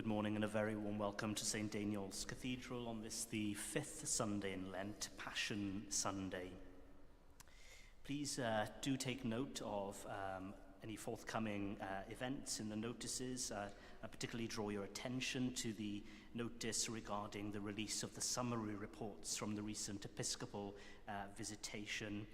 Good morning and a very warm welcome to St. Daniel's Cathedral on this, the fifth Sunday in Lent, Passion Sunday. Please do take note of any forthcoming events in the notices. I particularly draw your attention to the notice regarding the release of the summary reports from the recent Episcopal visitation.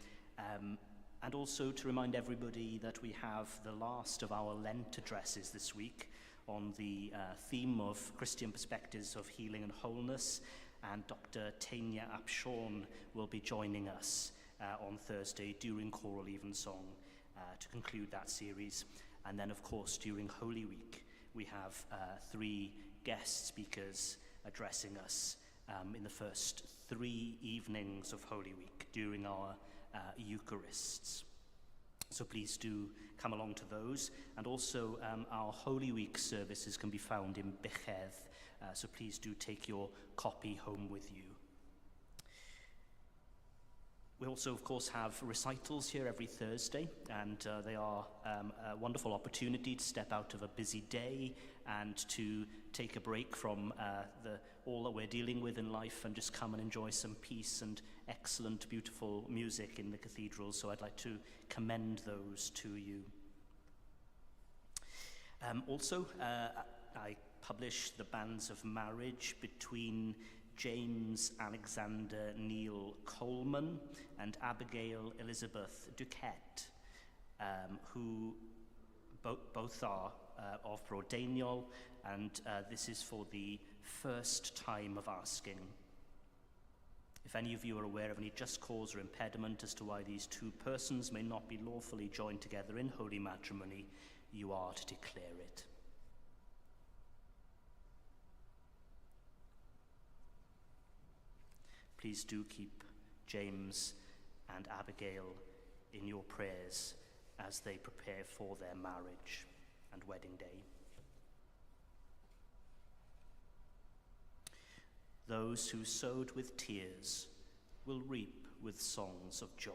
And also to remind everybody that we have the last of our Lent addresses this week on the theme of Christian perspectives of healing and wholeness, and Dr. Tanya Apshorn will be joining us on Thursday during Choral Evensong to conclude that series. And then, of course, during Holy Week, we have three guest speakers addressing us in the first 3 evenings of Holy Week during our Eucharists. So please do come along to those. And also our Holy Week services can be found in Bechedd, so please do take your copy home with you. We also, of course, have recitals here every Thursday, and they are a wonderful opportunity to step out of a busy day and to take a break from all that we're dealing with in life and just come and enjoy some peace and excellent, beautiful music in the cathedral. So I'd like to commend those to you. Also, I publish the banns of marriage between James Alexander Neil Coleman and Abigail Elizabeth Duquette, who both are of Brordaniol, and this is for the first time of asking. If any of you are aware of any just cause or impediment as to why these two persons may not be lawfully joined together in holy matrimony, you are to declare it. Please do keep James and Abigail in your prayers as they prepare for their marriage and wedding day. Those who sowed with tears will reap with songs of joy.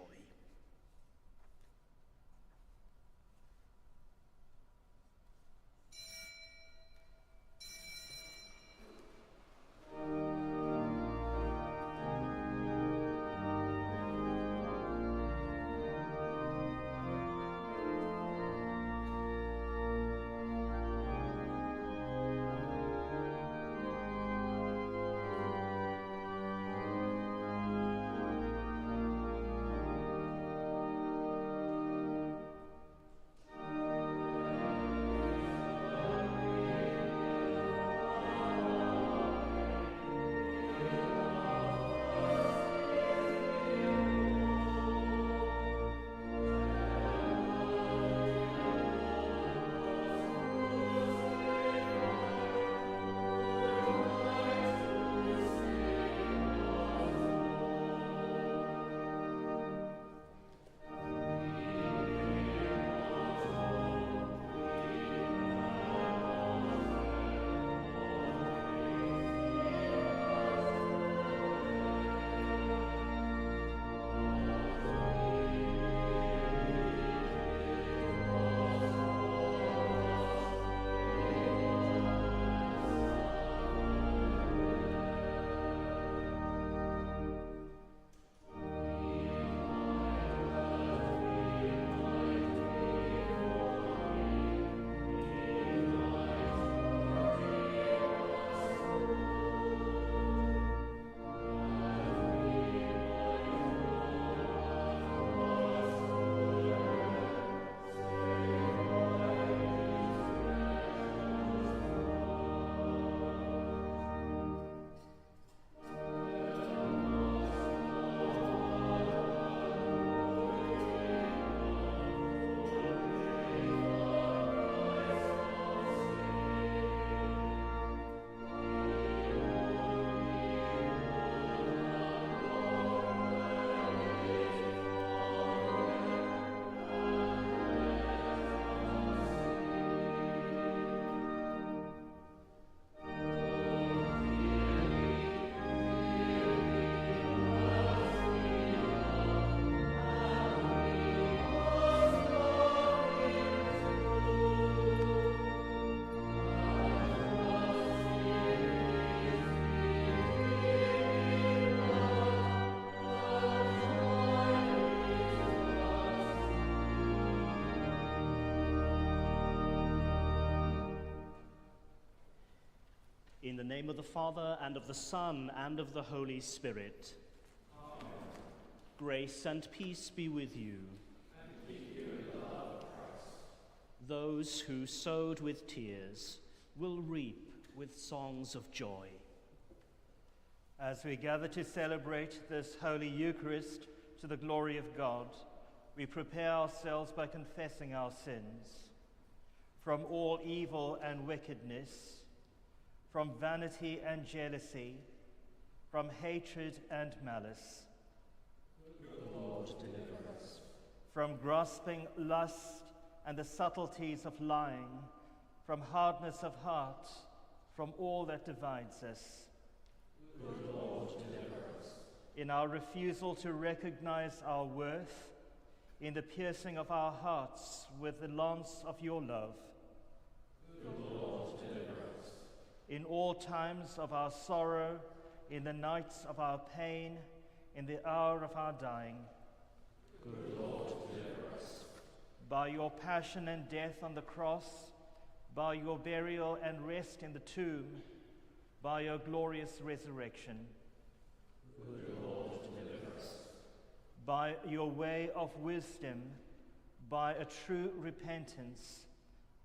the name of the Father, and of the Son, and of the Holy Spirit. Amen. Grace and peace be with you. And with you in the love of Christ. Those who sowed with tears will reap with songs of joy. As we gather to celebrate this Holy Eucharist to the glory of God, we prepare ourselves by confessing our sins. From all evil and wickedness, from vanity and jealousy, from hatred and malice. Good Lord, deliver us. From grasping lust and the subtleties of lying, from hardness of heart, from all that divides us. Good Lord, deliver us. In our refusal to recognize our worth, in the piercing of our hearts with the lance of your love. Good Lord, deliver us. In all times of our sorrow, in the nights of our pain, in the hour of our dying. Good Lord, deliver us. By your passion and death on the cross, by your burial and rest in the tomb, by your glorious resurrection. Good Lord, deliver us. By your way of wisdom, by a true repentance,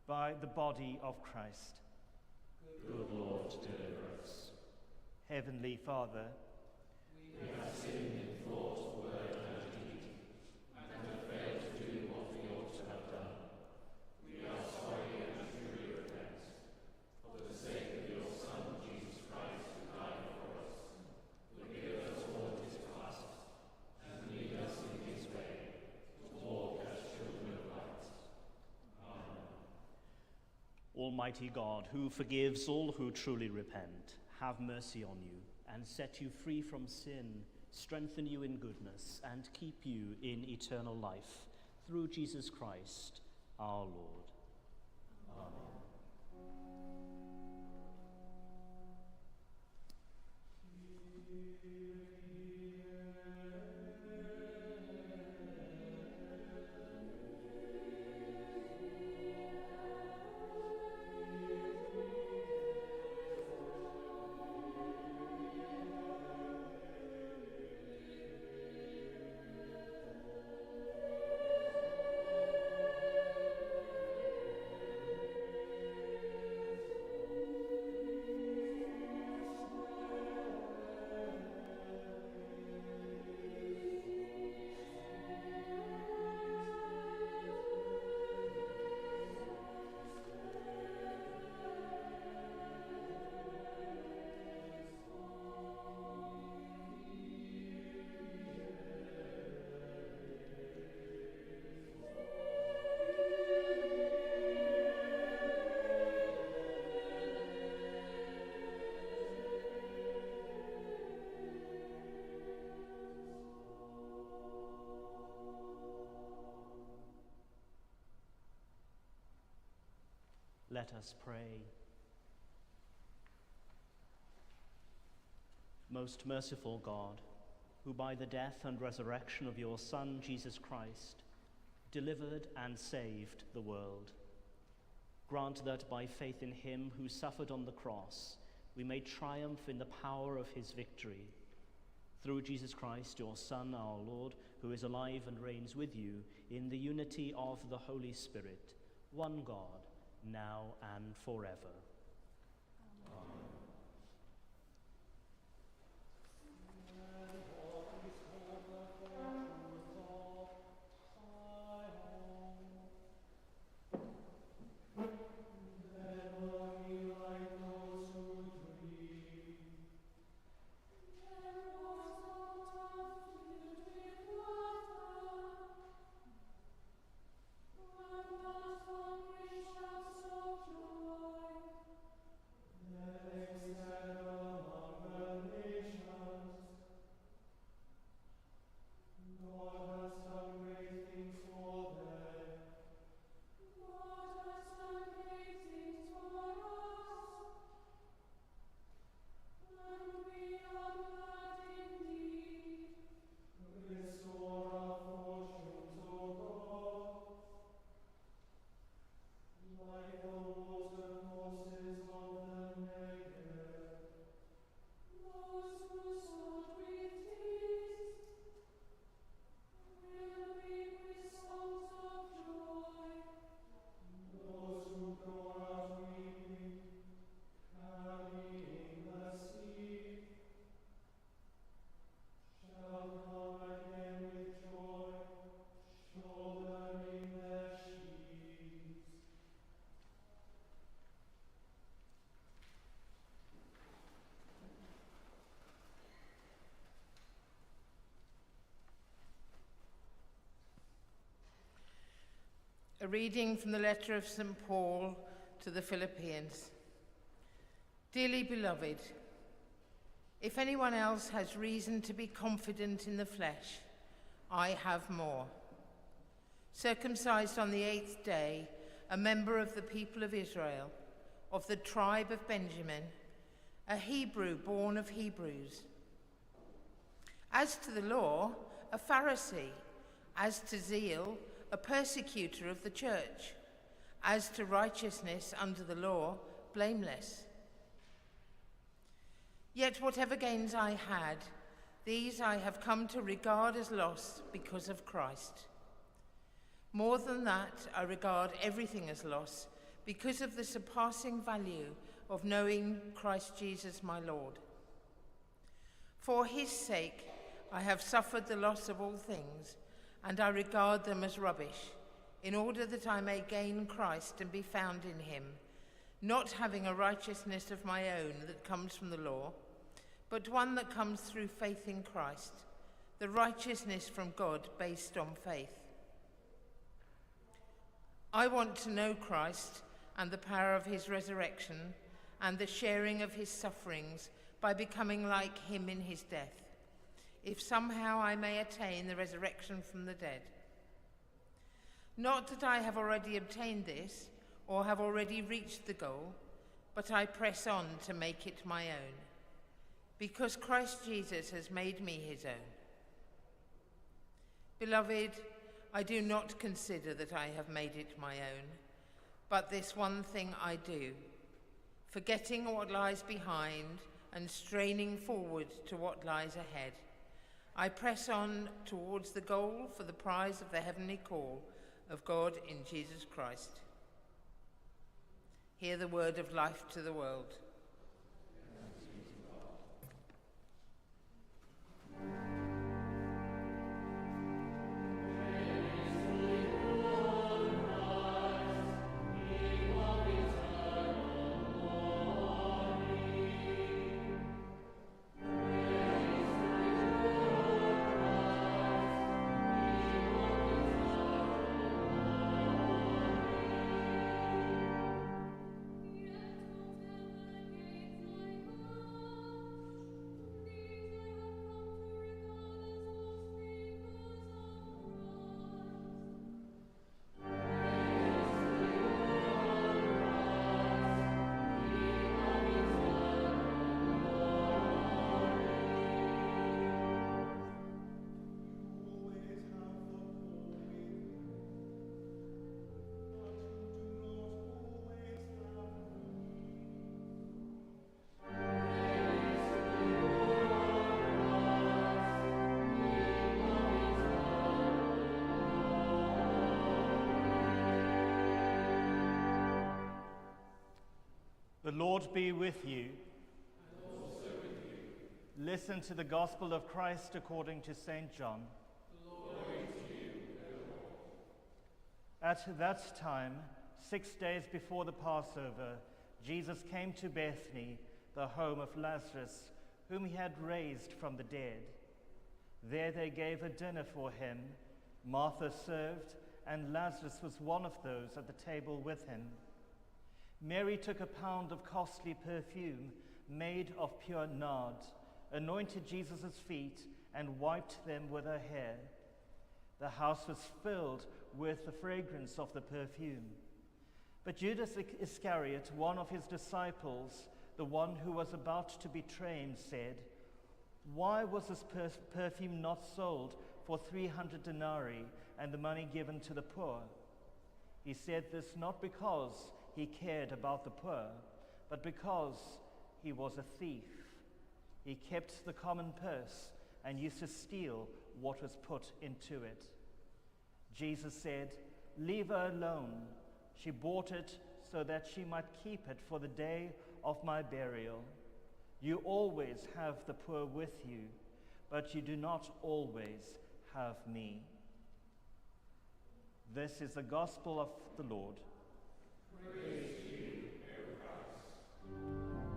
by the body of Christ. Good Lord, deliver us. Heavenly Father, We have sinned in thought, word, and deed, and have failed to do what we ought to have done. We are sorry and truly repent. For the sake of your Son, Jesus Christ, who died for us, forgive us all his past, and lead us in his way, to walk as children of light. Amen. Almighty God, who forgives all who truly repent, have mercy on you and set you free from sin, strengthen you in goodness, and keep you in eternal life, through Jesus Christ, our Lord. Let us pray. Most merciful God, who by the death and resurrection of your Son, Jesus Christ, delivered and saved the world, grant that by faith in him who suffered on the cross, we may triumph in the power of his victory. Through Jesus Christ, your Son, our Lord, who is alive and reigns with you in the unity of the Holy Spirit, one God, now and forever. Amen. Amen. A reading from the letter of St. Paul to the Philippians. Dearly beloved, if anyone else has reason to be confident in the flesh, I have more. Circumcised on the 8th day, a member of the people of Israel, of the tribe of Benjamin, a Hebrew born of Hebrews. As to the law, a Pharisee. As to zeal, a persecutor of the church. As to righteousness under the law, blameless. Yet whatever gains I had, these I have come to regard as loss because of Christ. More than that, I regard everything as loss because of the surpassing value of knowing Christ Jesus my Lord. For his sake, I have suffered the loss of all things, and I regard them as rubbish, in order that I may gain Christ and be found in him, not having a righteousness of my own that comes from the law, but one that comes through faith in Christ, the righteousness from God based on faith. I want to know Christ and the power of his resurrection and the sharing of his sufferings by becoming like him in his death, if somehow I may attain the resurrection from the dead. Not that I have already obtained this or have already reached the goal, but I press on to make it my own, because Christ Jesus has made me his own. Beloved, I do not consider that I have made it my own, but this one thing I do, forgetting what lies behind and straining forward to what lies ahead. I press on towards the goal for the prize of the heavenly call of God in Jesus Christ. Hear the word of life to the world. The Lord be with you. And also with you. Listen to the Gospel of Christ according to St. John. Glory to you, O Lord. At that time, 6 days before the Passover, Jesus came to Bethany, the home of Lazarus, whom he had raised from the dead. There they gave a dinner for him. Martha served, and Lazarus was one of those at the table with him. Mary took a pound of costly perfume made of pure nard, anointed Jesus' feet, and wiped them with her hair. The house was filled with the fragrance of the perfume. But Judas Iscariot, one of his disciples, the one who was about to betray him, said, "Why was this perfume not sold for 300 denarii and the money given to the poor?" He said this not because he cared about the poor, but because he was a thief. He kept the common purse and used to steal what was put into it. Jesus said, "Leave her alone. She bought it so that she might keep it for the day of my burial. You always have the poor with you, but you do not always have me." This is the gospel of the Lord. Praise to you, O Christ.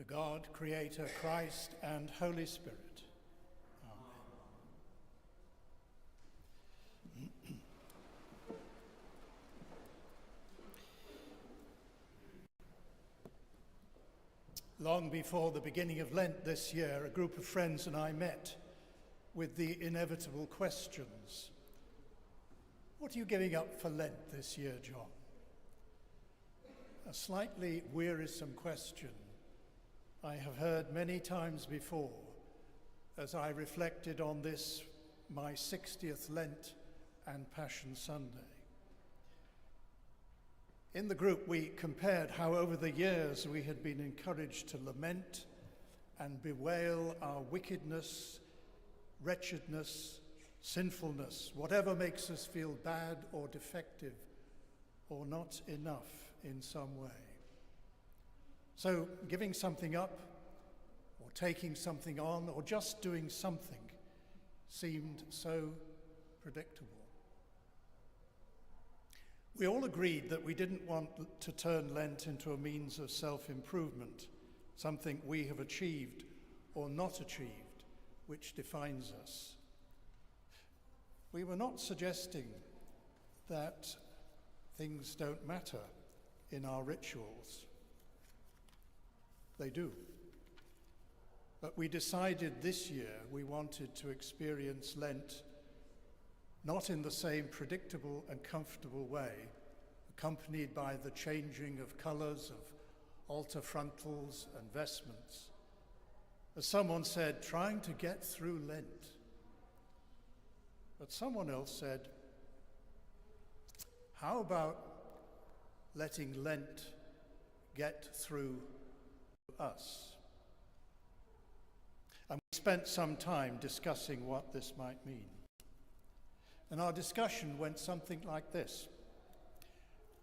God, Creator, Christ, and Holy Spirit. Amen. Long before the beginning of Lent this year, a group of friends and I met with the inevitable questions. What are you giving up for Lent this year, John? A slightly wearisome question I have heard many times before as I reflected on this, my 60th Lent and Passion Sunday. In the group, we compared how over the years we had been encouraged to lament and bewail our wickedness, wretchedness, sinfulness, whatever makes us feel bad or defective or not enough in some way. So giving something up or taking something on or just doing something seemed so predictable. We all agreed that we didn't want to turn Lent into a means of self-improvement, something we have achieved or not achieved, which defines us. We were not suggesting that things don't matter in our rituals. They do. But we decided this year we wanted to experience Lent not in the same predictable and comfortable way, accompanied by the changing of colours of altar frontals and vestments. As someone said, trying to get through Lent. But someone else said, how about letting Lent get through us? And we spent some time discussing what this might mean. And our discussion went something like this.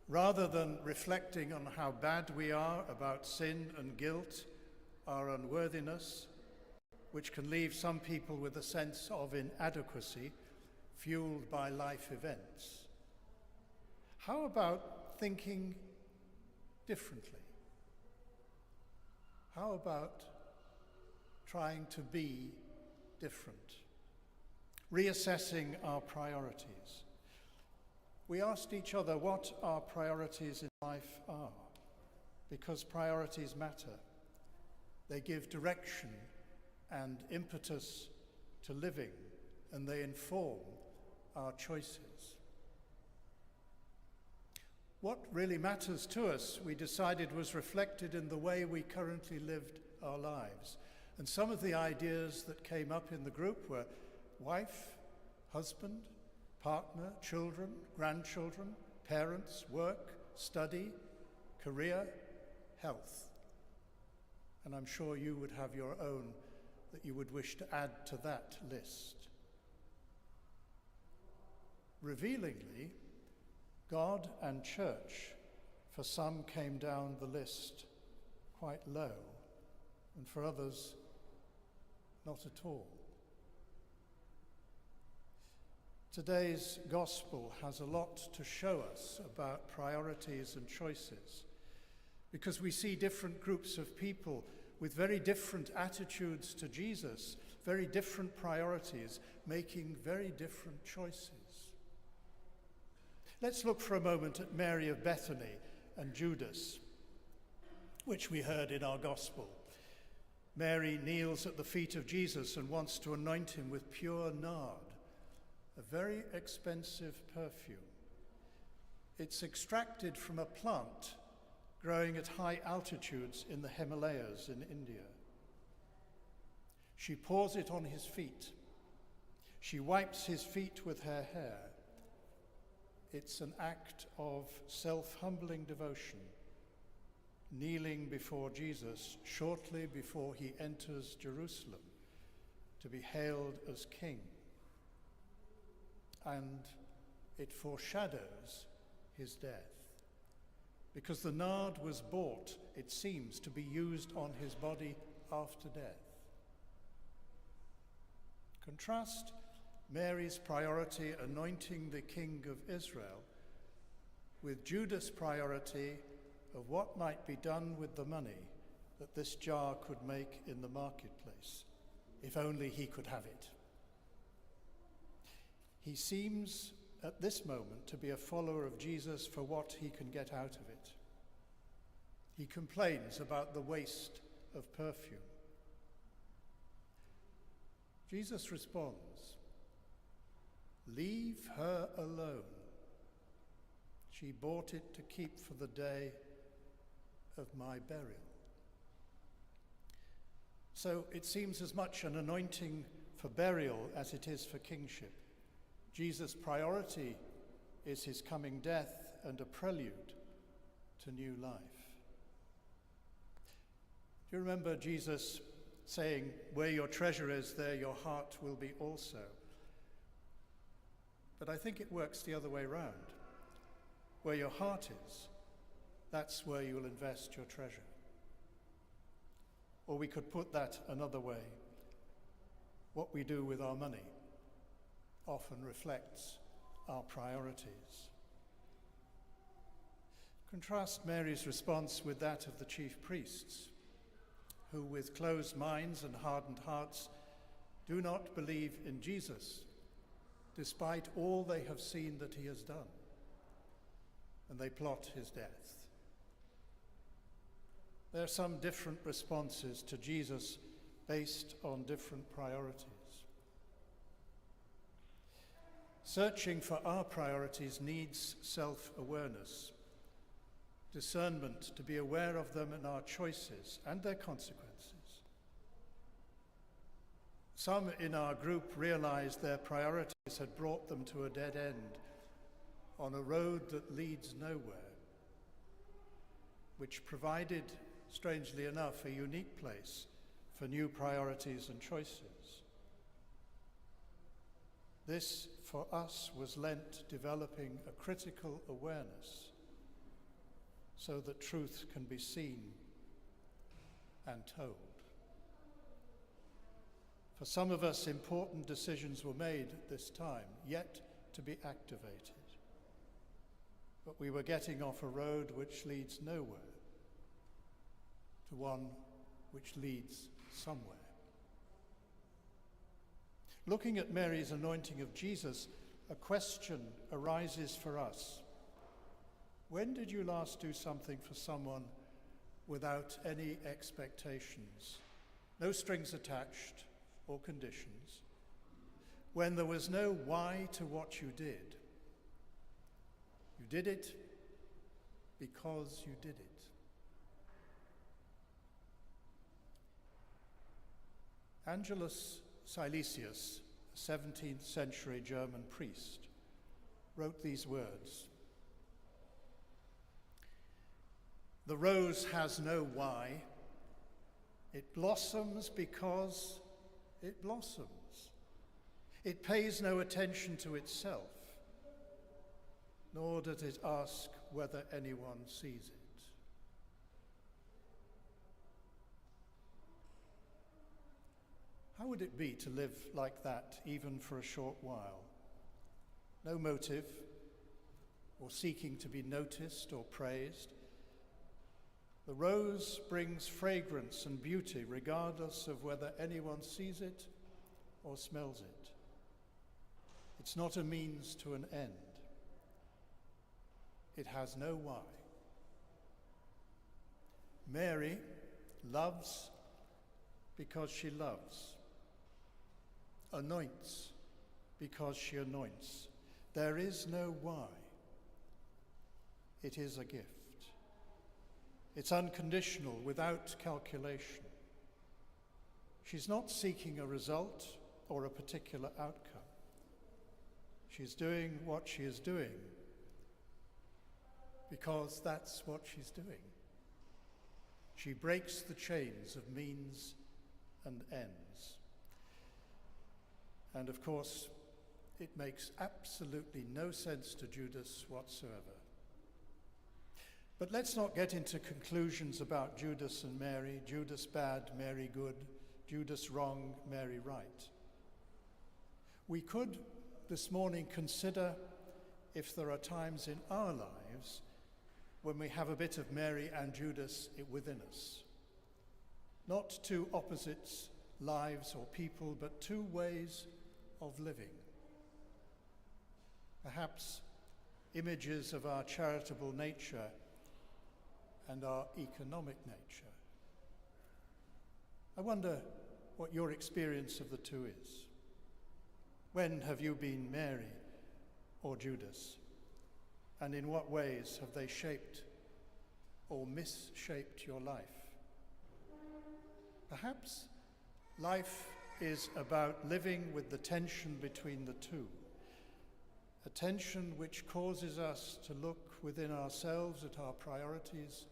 Rather than reflecting on how bad we are about sin and guilt, our unworthiness, which can leave some people with a sense of inadequacy, fueled by life events, how about thinking differently? How about trying to be different? Reassessing our priorities. We asked each other what our priorities in life are, because priorities matter. They give direction and impetus to living, and they inform our choices. What really matters to us, we decided, was reflected in the way we currently lived our lives. And some of the ideas that came up in the group were wife, husband, partner, children, grandchildren, parents, work, study, career, health. And I'm sure you would have your own that you would wish to add to that list. Revealingly, God and church, for some, came down the list quite low, and for others, not at all. Today's gospel has a lot to show us about priorities and choices, because we see different groups of people with very different attitudes to Jesus, very different priorities, making very different choices. Let's look for a moment at Mary of Bethany and Judas, which we heard in our gospel. Mary kneels at the feet of Jesus and wants to anoint him with pure nard, a very expensive perfume. It's extracted from a plant growing at high altitudes in the Himalayas in India. She pours it on his feet. She wipes his feet with her hair. It's an act of self-humbling devotion, kneeling before Jesus shortly before he enters Jerusalem to be hailed as king. And it foreshadows his death, because the nard was bought, it seems, to be used on his body after death. Contrast Mary's priority, anointing the King of Israel, with Judas' priority of what might be done with the money that this jar could make in the marketplace, if only he could have it. He seems at this moment to be a follower of Jesus for what he can get out of it. He complains about the waste of perfume. Jesus responds, "Leave her alone. She bought it to keep for the day of my burial." So it seems as much an anointing for burial as it is for kingship. Jesus' priority is his coming death and a prelude to new life. Do you remember Jesus saying, "Where your treasure is, there your heart will be also"? But I think it works the other way around. Where your heart is, that's where you'll invest your treasure. Or we could put that another way. What we do with our money often reflects our priorities. Contrast Mary's response with that of the chief priests, who with closed minds and hardened hearts do not believe in Jesus, despite all they have seen that he has done, and they plot his death. There are some different responses to Jesus based on different priorities. Searching for our priorities needs self-awareness, discernment to be aware of them and our choices and their consequences. Some in our group realized their priorities had brought them to a dead end on a road that leads nowhere, which provided, strangely enough, a unique place for new priorities and choices. This, for us, was Lent developing a critical awareness so that truth can be seen and told. For some of us, important decisions were made at this time, yet to be activated. But we were getting off a road which leads nowhere to one which leads somewhere. Looking at Mary's anointing of Jesus, a question arises for us. When did you last do something for someone without any expectations, no strings attached or conditions, when there was no why to what you did? You did it because you did it. Angelus Silesius, a 17th century German priest, wrote these words: "The rose has no why. It blossoms because it blossoms. It pays no attention to itself, nor does it ask whether anyone sees it." How would it be to live like that even for a short while? No motive or seeking to be noticed or praised. The rose brings fragrance and beauty regardless of whether anyone sees it or smells it. It's not a means to an end. It has no why. Mary loves because she loves, anoints because she anoints. There is no why. It is a gift. It's unconditional, without calculation. She's not seeking a result or a particular outcome. She's doing what she is doing because that's what she's doing. She breaks the chains of means and ends. And of course, it makes absolutely no sense to Judas whatsoever. But let's not get into conclusions about Judas and Mary, Judas bad, Mary good, Judas wrong, Mary right. We could this morning consider if there are times in our lives when we have a bit of Mary and Judas within us. Not two opposites, lives or people, but two ways of living. Perhaps images of our charitable nature and our economic nature. I wonder what your experience of the two is. When have you been Mary or Judas? And in what ways have they shaped or misshaped your life? Perhaps life is about living with the tension between the two, a tension which causes us to look within ourselves at our priorities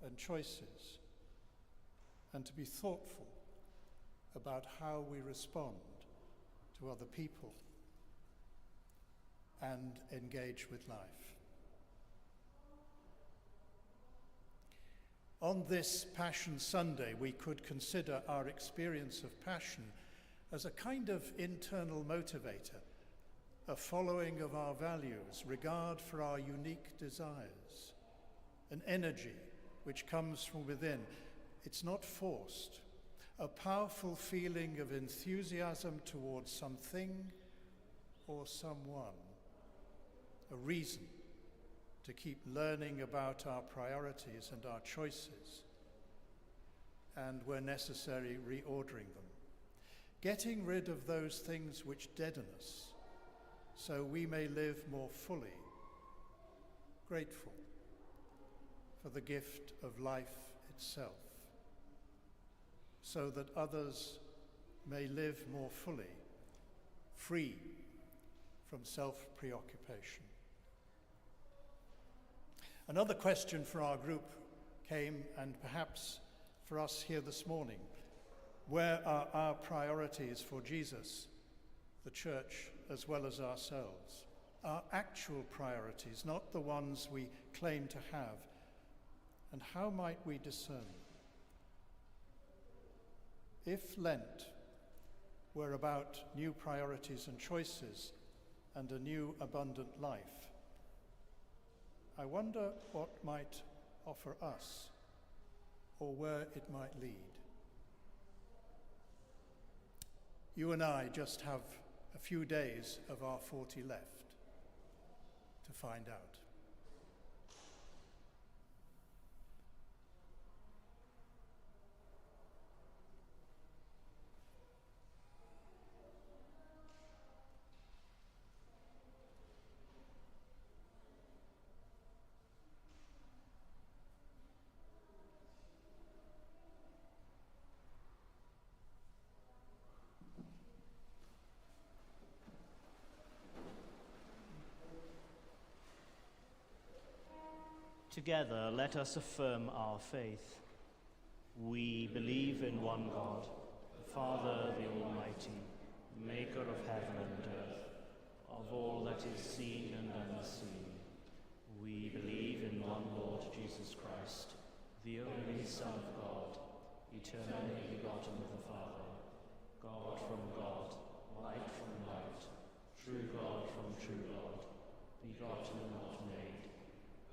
and choices, and to be thoughtful about how we respond to other people and engage with life. On this Passion Sunday, we could consider our experience of passion as a kind of internal motivator, a following of our values, regard for our unique desires, an energy which comes from within. It's not forced, a powerful feeling of enthusiasm towards something or someone, a reason to keep learning about our priorities and our choices, and where necessary, reordering them, getting rid of those things which deaden us, so we may live more fully, grateful for the gift of life itself, so that others may live more fully, free from self-preoccupation. Another question for our group came, and perhaps for us here this morning: where are our priorities for Jesus, the church, as well as ourselves? Our actual priorities, not the ones we claim to have. And how might we discern them? If Lent were about new priorities and choices and a new abundant life, I wonder what might offer us, or where it might lead. You and I just have a few days of our 40 left to find out. Together, let us affirm our faith. We believe in one God, the Father, the Almighty, maker of heaven and earth, of all that is seen and unseen. We believe in one Lord Jesus Christ, the only Son of God, eternally begotten of the Father, God from God, light from light, true God from true God, begotten and not made,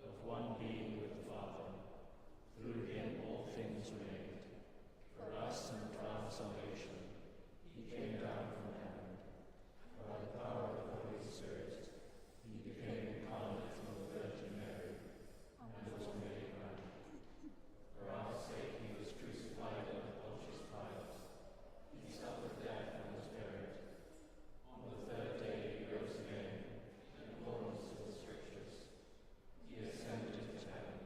of one being with the Father. Through him all things were made. For us and for our salvation, he came down from heaven. By the power of the Holy Spirit, he became incarnate from the Virgin Mary, and was made man. For our sake he was crucified under Pontius Pilate. He suffered death and was buried. On the third day he rose again, in accordance with the Scriptures. He ascended into heaven,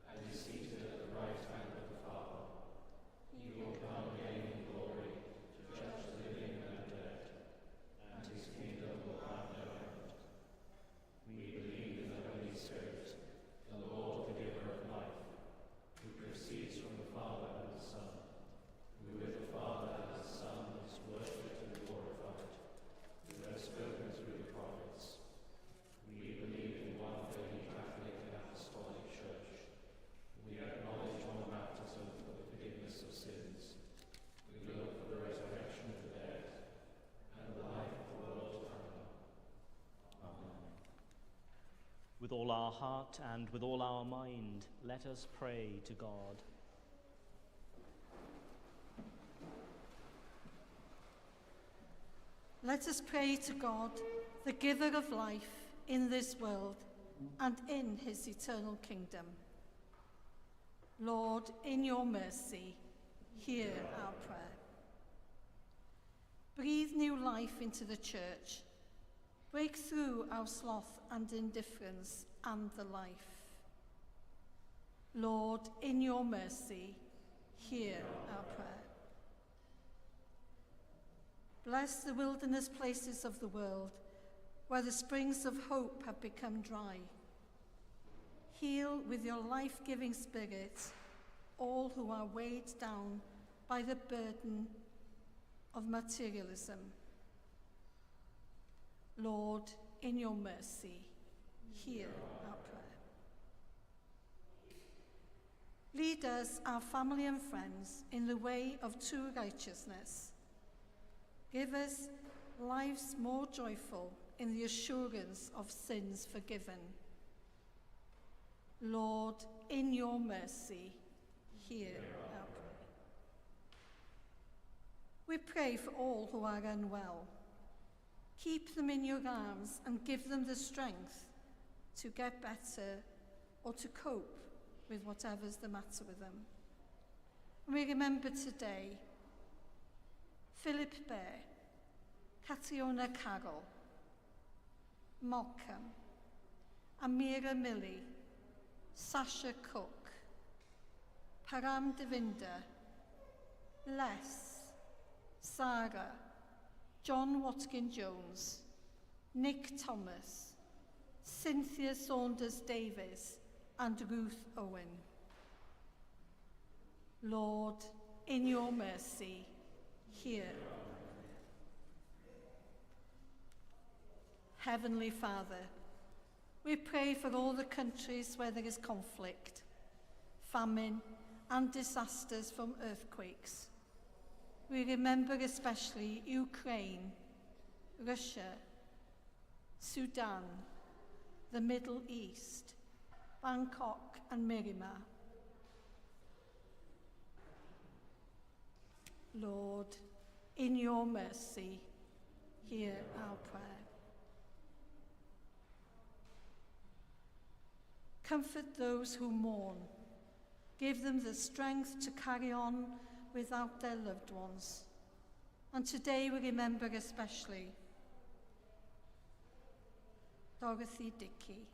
and is seated at the right hand of the Father. He will come again in glory to judge the living and the dead, and his kingdom will have no end. We believe in the Holy Spirit, the Lord, the giver of life, who proceeds from the Father and the Son, who with the Father and the Son is worshipped and glorified, who has spoken through the prophets. We believe in one holy Catholic and Apostolic Church. We acknowledge one baptism for the forgiveness of sins. We look for the resurrection of the dead and the life of the world to come. Amen. With all our heart and with all our mind, let us pray to God. Let us pray to God, the giver of life in this world and in his eternal kingdom. Lord, in your mercy, hear our prayer. Breathe new life into the church. Break through our sloth and indifference and the life. Lord, in your mercy, hear our prayer. Bless the wilderness places of the world, where the springs of hope have become dry. Heal with your life-giving spirit all who are weighed down by the burden of materialism. Lord, in your mercy, hear our prayer. Lead us, our family and friends, in the way of true righteousness. Give us lives more joyful in the assurance of sins forgiven. Lord, in your mercy, hear our prayer. We pray for all who are unwell. Keep them in your arms and give them the strength to get better or to cope with whatever's the matter with them. And we remember today Philip Bear, Catriona Carroll, Malcolm, Amira Milley, Sasha Cook, Param Devinder, Les, Sarah, John Watkin-Jones, Nick Thomas, Cynthia Saunders-Davis, and Ruth Owen. Lord, in your mercy, hear. Heavenly Father, we pray for all the countries where there is conflict, famine, and disasters from earthquakes. We remember especially Ukraine, Russia, Sudan, the Middle East, Bangkok, and Myanmar. Lord, in your mercy, hear our prayer. Comfort those who mourn. Give them the strength to carry on without their loved ones. And today we remember especially Dorothy Dickey.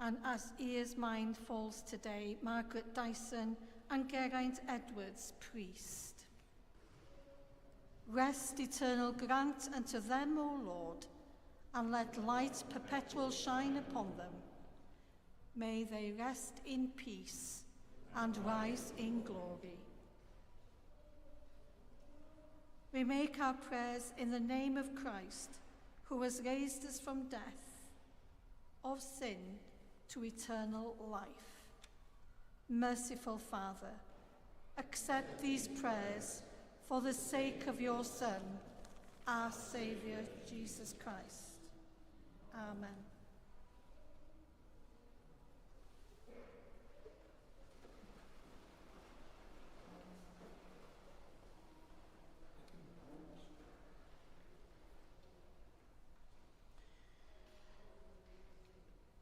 And as Iar's mind falls today, Margaret Dyson and Geraint Edwards, priest. Rest eternal grant unto them, O Lord, and let light perpetual shine upon them. May they rest in peace and rise in glory. We make our prayers in the name of Christ, who has raised us from death, of sin to eternal life. Merciful Father, accept these prayers for the sake of your Son, our Saviour, Jesus Christ. Amen.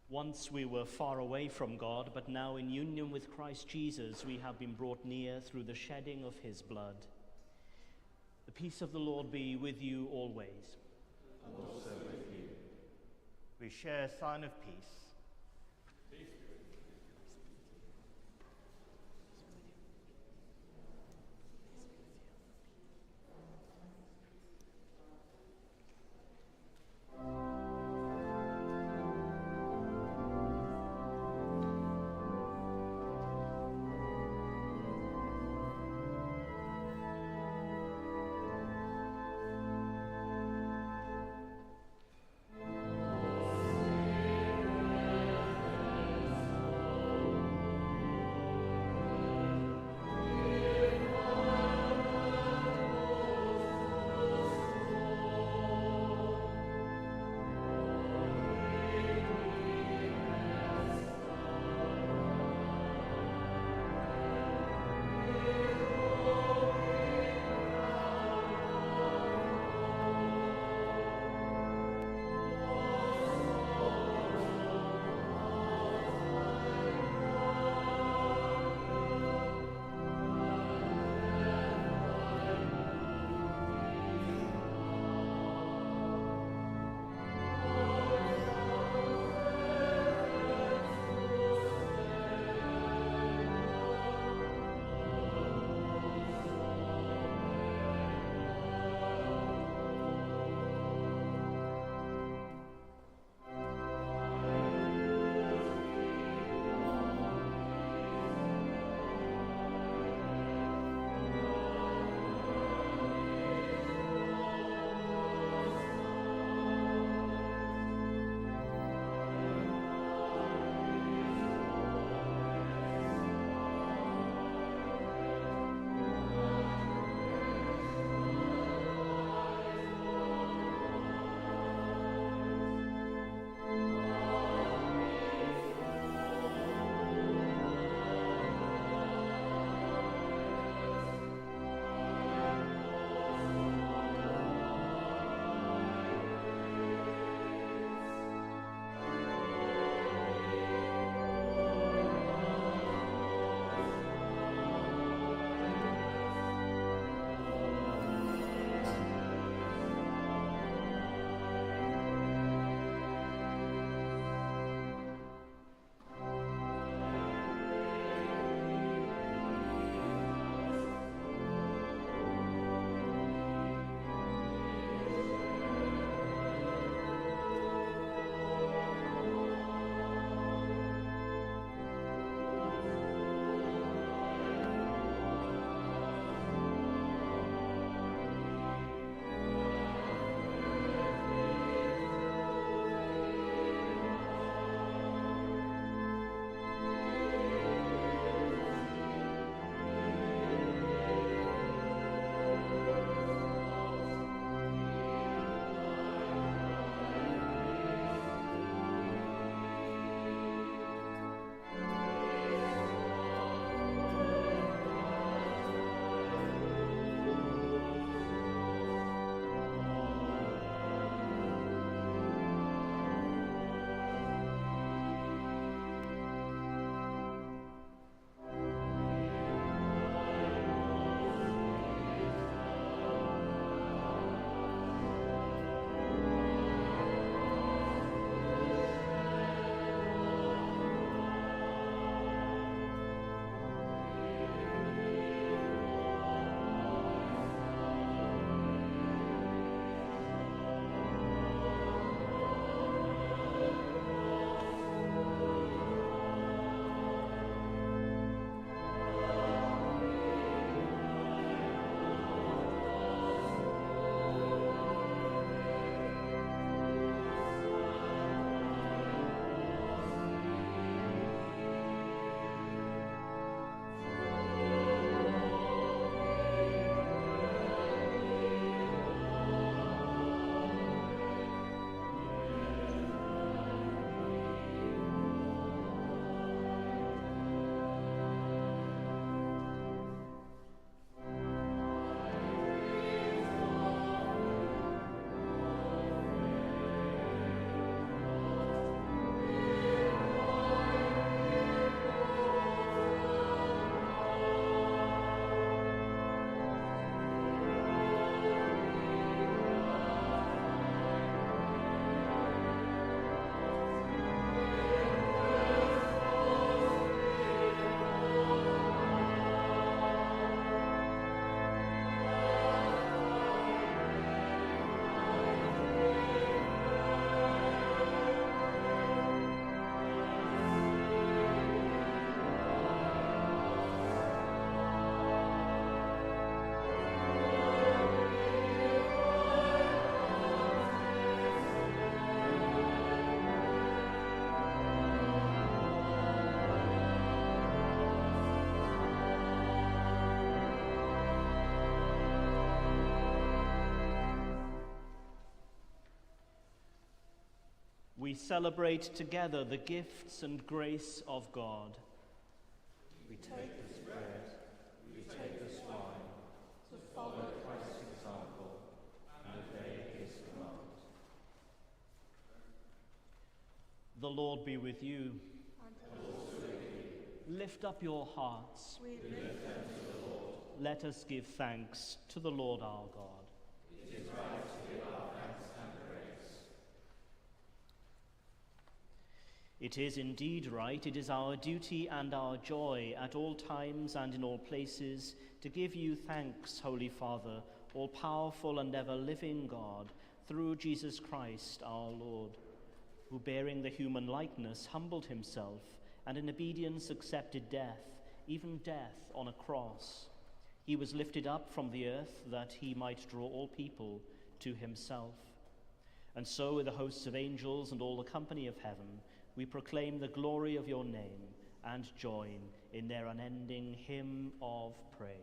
Once we were far away from God, but now in union with Christ Jesus, we have been brought near through the shedding of his blood. The peace of the Lord be with you always. And also with you. We share a sign of peace. Amen. we celebrate together the gifts and grace of God. We take this bread, we take this wine, to follow Christ's example and obey his command. The Lord be with you. And also with you. Lift up your hearts. We We lift them to the Lord. Let us give thanks to the Lord our God. It is right to give our thanks and praise. It is indeed right, it is our duty and our joy at all times and in all places to give you thanks, Holy Father, all-powerful and ever-living God, through Jesus Christ our Lord, who bearing the human likeness humbled himself and in obedience accepted death, even death on a cross. He was lifted up from the earth that he might draw all people to himself. And so with the hosts of angels and all the company of heaven, we proclaim the glory of your name and join in their unending hymn of praise.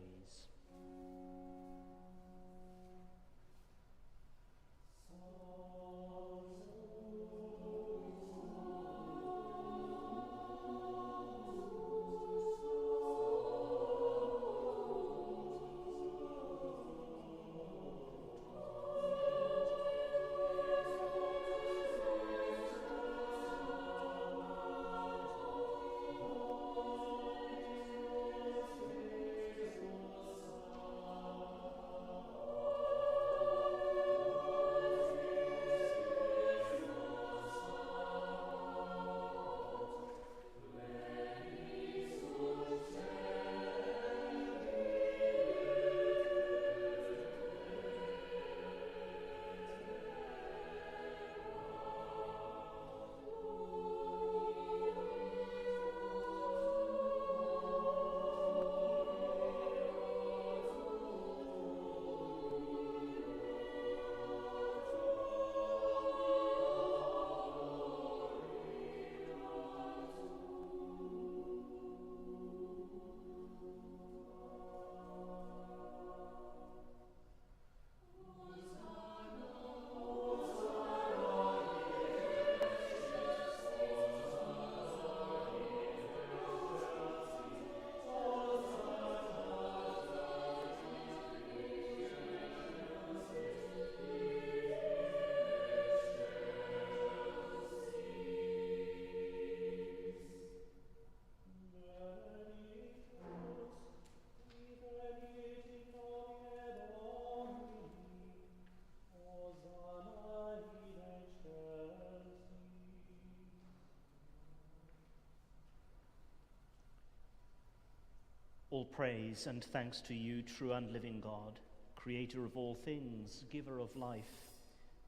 All praise and thanks to you, true and living God, creator of all things, giver of life.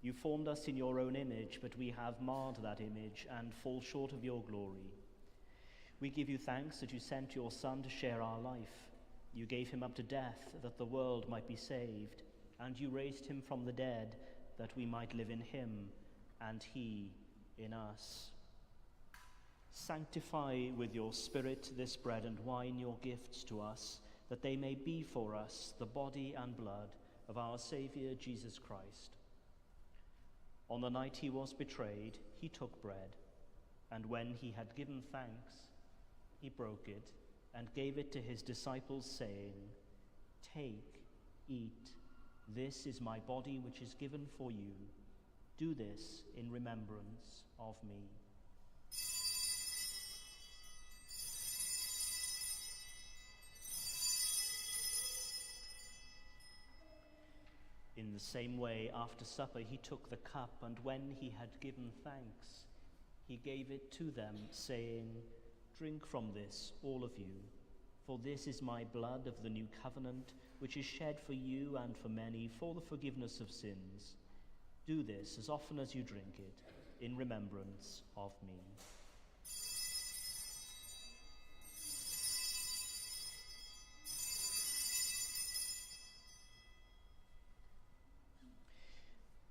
You formed us in your own image, but we have marred that image and fall short of your glory. We give you thanks that you sent your Son to share our life. You gave him up to death that the world might be saved, and you raised him from the dead that we might live in him and he in us. Sanctify with your Spirit this bread and wine, your gifts to us, that they may be for us the body and blood of our Saviour Jesus Christ. On the night he was betrayed, he took bread, and when he had given thanks, he broke it and gave it to his disciples, saying, "Take, eat, this is my body which is given for you. Do this in remembrance of me." In the same way, after supper, he took the cup, and when he had given thanks, he gave it to them, saying, "Drink from this, all of you, for this is my blood of the new covenant, which is shed for you and for many for the forgiveness of sins. Do this as often as you drink it, in remembrance of me."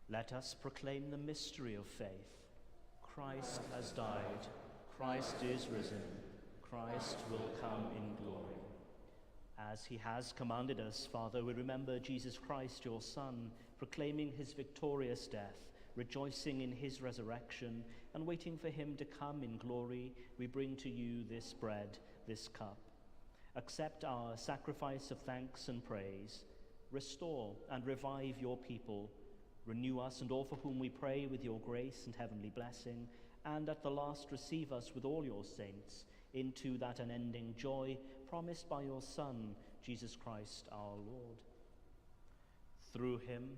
Let us proclaim the mystery of faith. Christ has died. Christ is risen. Christ will come in glory. As he has commanded us, Father, we remember Jesus Christ, your Son, proclaiming his victorious death rejoicing in his resurrection and waiting for him to come in glory, we bring to you this bread, this cup. Accept our sacrifice of thanks and praise. Restore and revive your people. Renew us and all for whom we pray with your grace and heavenly blessing, and at the last receive us with all your saints into that unending joy promised by your Son, Jesus Christ our Lord. Through him,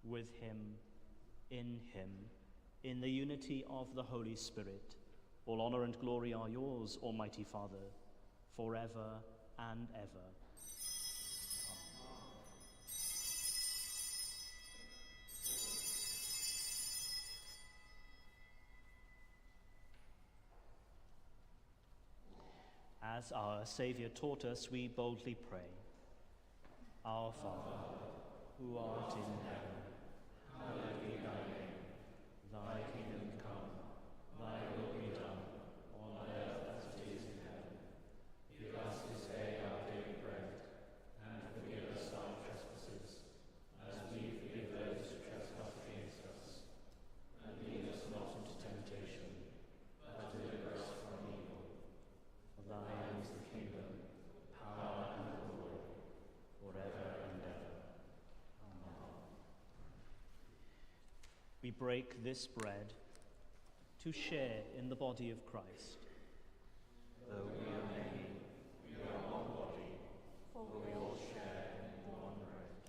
with him, in the unity of the Holy Spirit, all honor and glory are yours, Almighty Father, forever and ever. As our Saviour taught us, we boldly pray. Our Father, who art in heaven, hallowed be thy name. Thy kingdom come, thy will be done, on earth as it is in heaven. Give us this day our daily bread, and forgive us our trespasses, as we forgive those who trespass against us. And lead us not into temptation, but deliver us from evil. For thine is the kingdom, power, and glory, forever and ever. Amen. We break this bread to share in the body of Christ. Though we are many, we are one body, for we all share in one bread.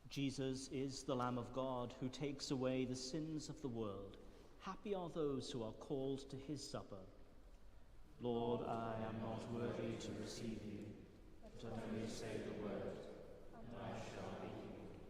Jesus is the Lamb of God who takes away the sins of the world. Happy are those who are called to his supper. Lord, I am not worthy to receive you, but only say the word, and I shall be healed.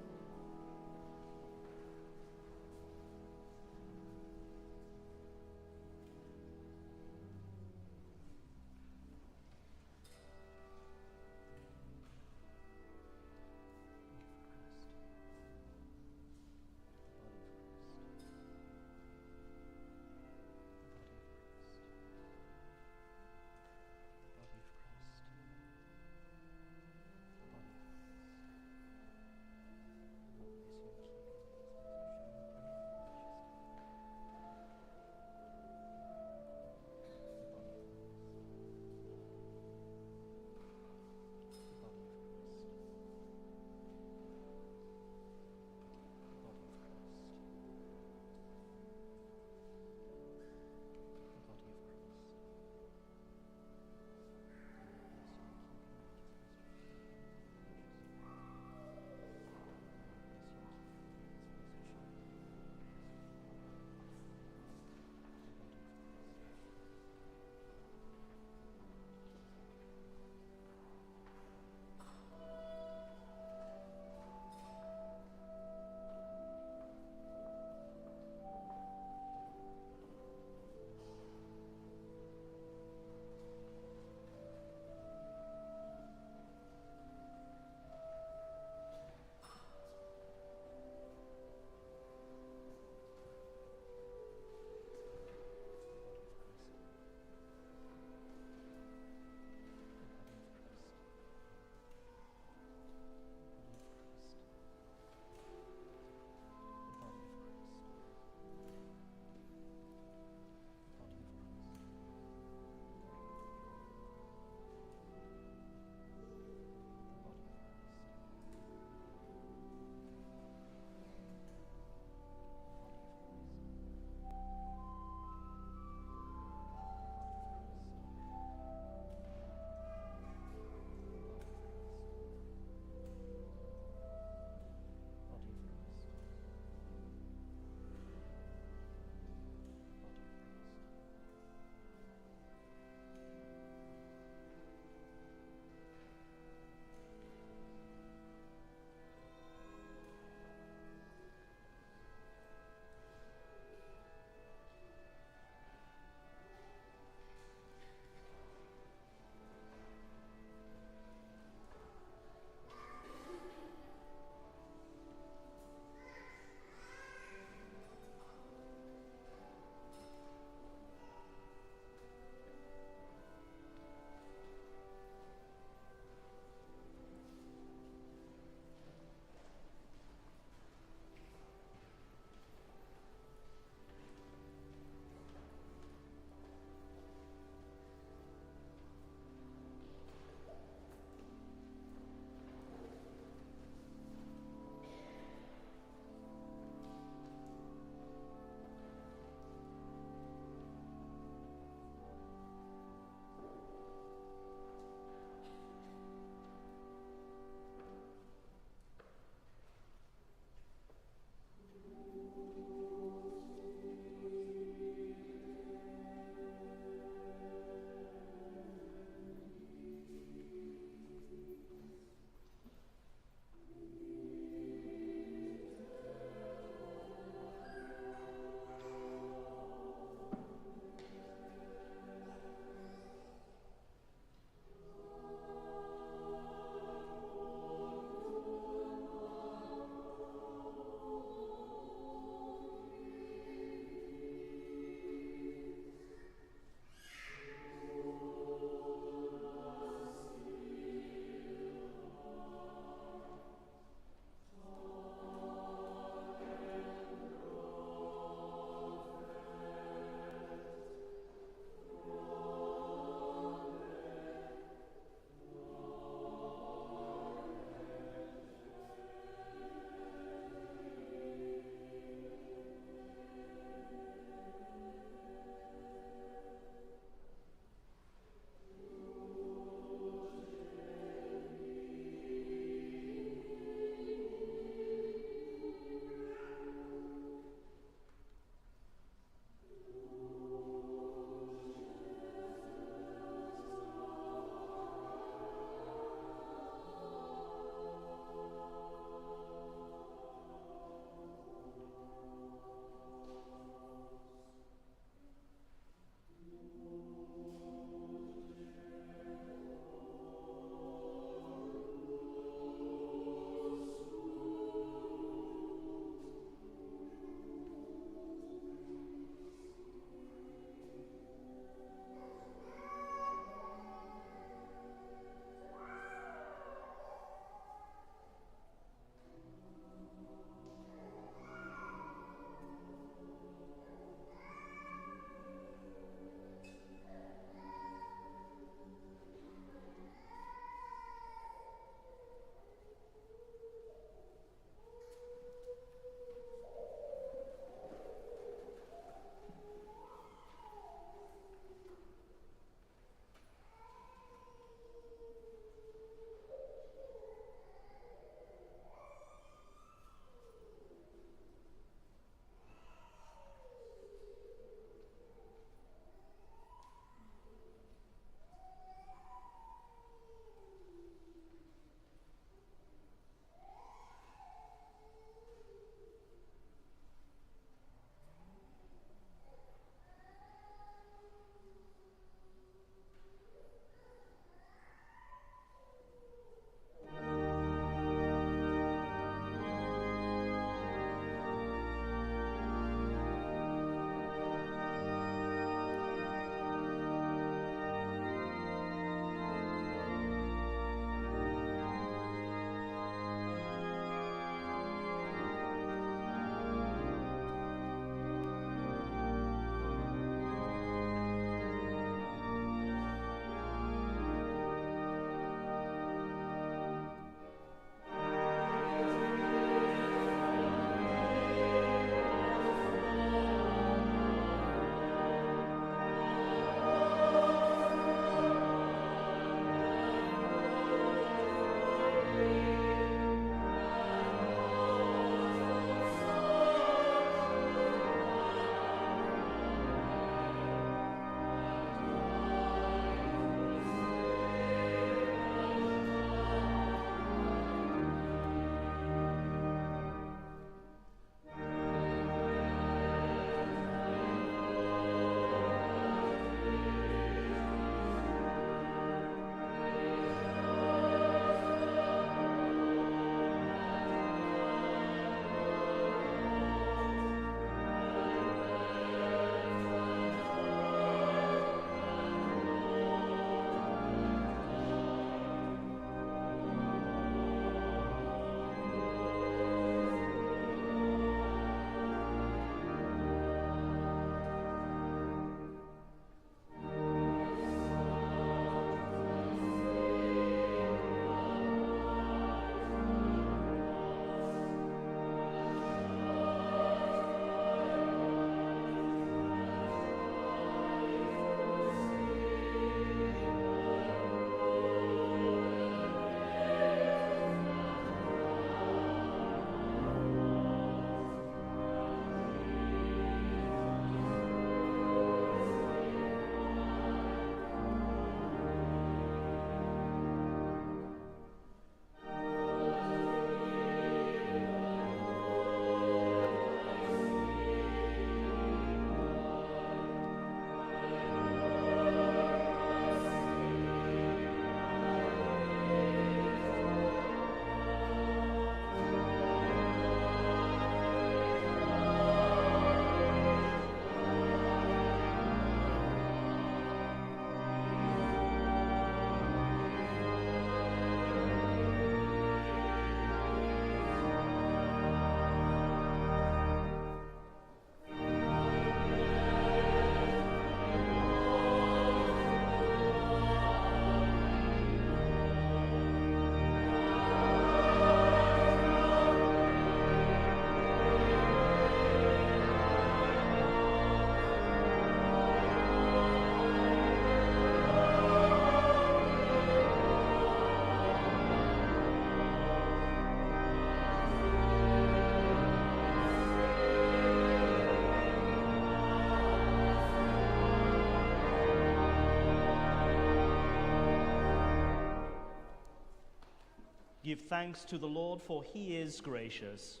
Give thanks to the Lord, for he is gracious.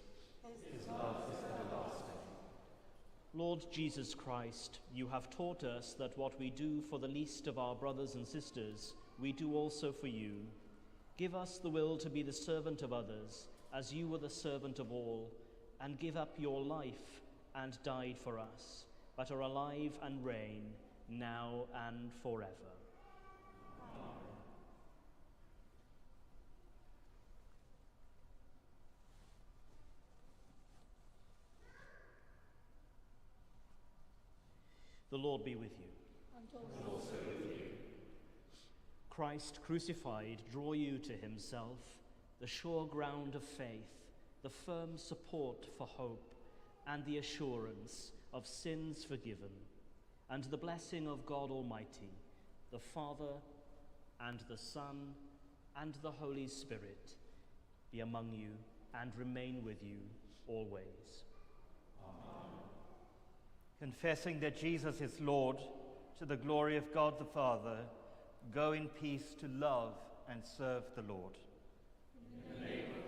His love is everlasting. Lord Jesus Christ, you have taught us that what we do for the least of our brothers and sisters, we do also for you. Give us the will to be the servant of others, as you were the servant of all, and give up your life and died for us, but are alive and reign now and forever. Amen. The Lord be with you. And Also with you. Christ crucified, draw you to himself, the sure ground of faith, the firm support for hope, and the assurance of sins forgiven, and the blessing of God Almighty, the Father, and the Son, and the Holy Spirit, be among you and remain with you always. Amen. Confessing that Jesus is Lord, to the glory of God the Father, go in peace to love and serve the Lord. In the name of